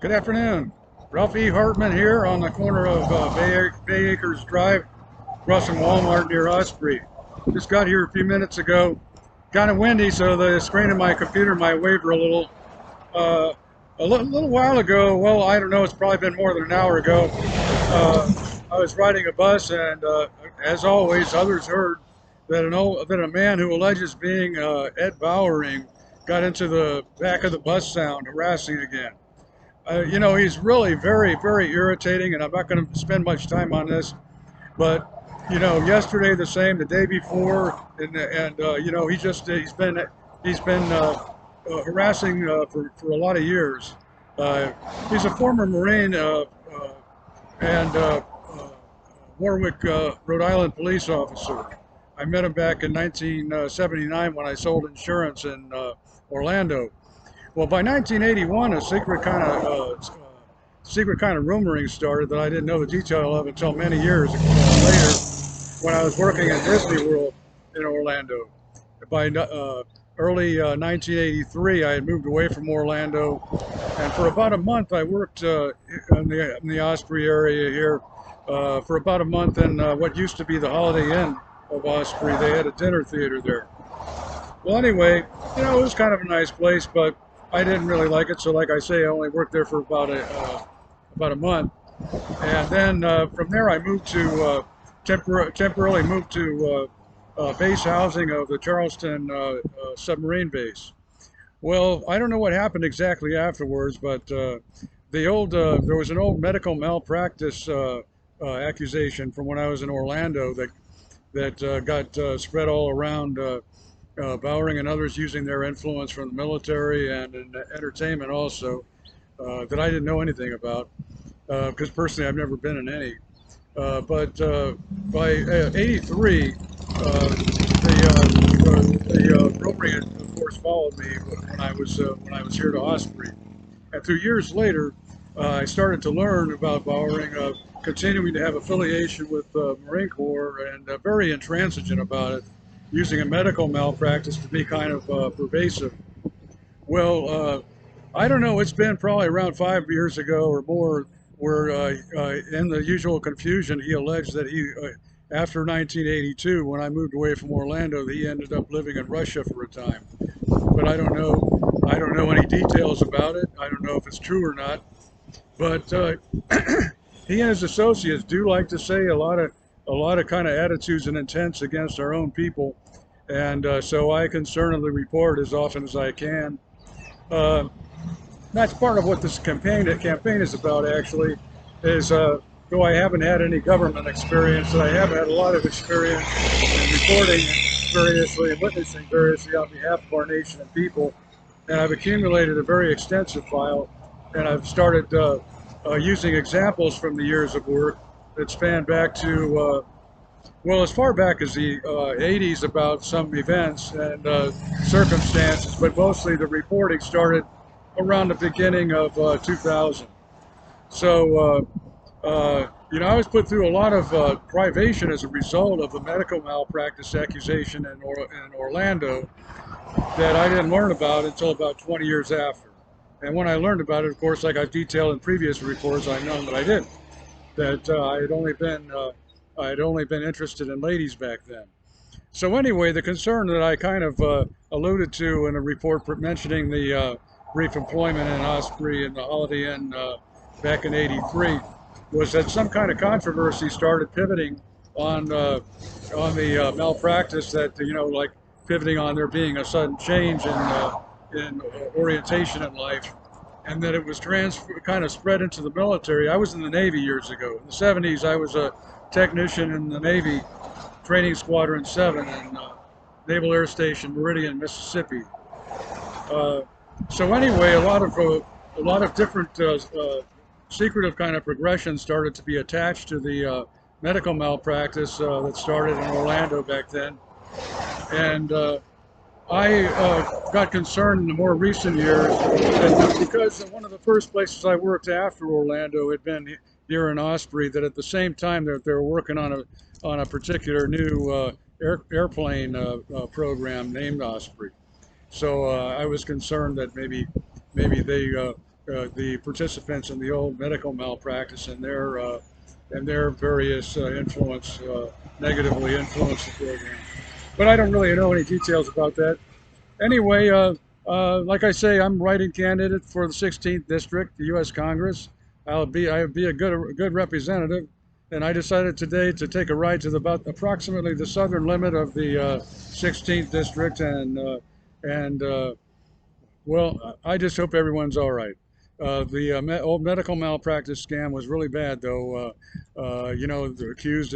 Good afternoon. Ralph E. Hartman here on the corner of Bay Acres Drive, crossing Walmart near Osprey. Just got here a few minutes ago. Kind of windy, so the screen of my computer might waver a little. A little while ago, well, I don't know, it's probably been more than an hour ago, I was riding a bus, and as always, others heard that a man who alleges being Ed Bowering got into the back of the bus sound, harassing again. He's really very, very irritating, and I'm not going to spend much time on this. But yesterday the same, the day before, and he's been harassing for a lot of years. He's a former Marine and Warwick, Rhode Island police officer. I met him back in 1979 when I sold insurance in Orlando. Well, by 1981, a secret kind of rumoring started that I didn't know the detail of until many years later, when I was working at Disney World in Orlando. By early 1983, I had moved away from Orlando, and for about a month, I worked in the Osprey area here. For about a month in what used to be the Holiday Inn of Osprey. They had a dinner theater there. Well, anyway, it was kind of a nice place, but I didn't really like it, so like I say, I only worked there for about a month, and then from there I moved to temporarily moved to base housing of the Charleston submarine base. Well, I don't know what happened exactly afterwards, but there was an old medical malpractice accusation from when I was in Orlando that got spread all around. Bowering and others using their influence from the military and in entertainment also, that I didn't know anything about, because personally I've never been in any. But by '83, the Rotary, of course, followed me when I was here to Osprey, and 2 years later, I started to learn about Bowering, continuing to have affiliation with the Marine Corps, and very intransigent about it, using a medical malpractice to be kind of pervasive. Well, I don't know, it's been probably around 5 years ago or more, where in the usual confusion, he alleged that after 1982, when I moved away from Orlando, he ended up living in Russia for a time. But I don't know any details about it. I don't know if it's true or not. But he and his associates do like to say a lot of kind of attitudes and intents against our own people, and so I concernedly report as often as I can. That's part of what this campaign is about, actually, is though I haven't had any government experience, I have had a lot of experience in reporting variously and witnessing variously on behalf of our nation and people, and I've accumulated a very extensive file, and I've started using examples from the years of work that span back to well, as far back as the 80s, about some events and circumstances, but mostly the reporting started around the beginning of 2000. So, I was put through a lot of privation as a result of the medical malpractice accusation in Orlando that I didn't learn about until about 20 years after. And when I learned about it, of course, like I've detailed in previous reports, I know that I didn't. That I had only been interested in ladies back then. So anyway, the concern that I kind of alluded to in a report mentioning the brief employment in Osprey and the Holiday Inn back in '83 was that some kind of controversy started pivoting on the malpractice, that like pivoting on there being a sudden change in orientation in life, and that it was kind of spread into the military. I was in the Navy years ago. In the '70s, I was a technician in the Navy Training Squadron 7 in Naval Air Station Meridian, Mississippi. So anyway, a lot of different secretive kind of progressions started to be attached to the medical malpractice that started in Orlando back then, and I got concerned in the more recent years that because one of the first places I worked after Orlando had been here in Osprey, that at the same time that they were working on a particular new airplane program named Osprey. So I was concerned that maybe they the participants in the old medical malpractice and their various influence, negatively influence the program. But I don't really know any details about that. Anyway, like I say, I'm writing candidate for the 16th district, the U.S. Congress. I'll be a good representative, and I decided today to take a ride to about approximately the southern limit of the 16th district, and well, I just hope everyone's all right. The old medical malpractice scam was really bad, though. You know, they're accused.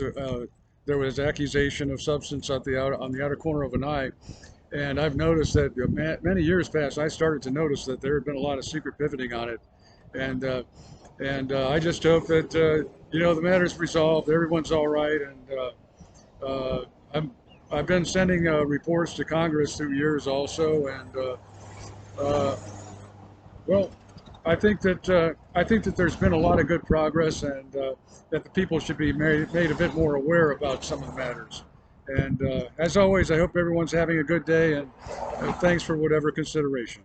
There was accusation of substance on the outer corner of an eye, and I've noticed that many years past, I started to notice that there had been a lot of secret pivoting on it, and I just hope that you know the matter's resolved. Everyone's all right, and uh, I'm I've been sending reports to Congress through years also, and uh, well, I think that there's been a lot of good progress, and that the people should be made a bit more aware about some of the matters. And as always, I hope everyone's having a good day, and thanks for whatever consideration.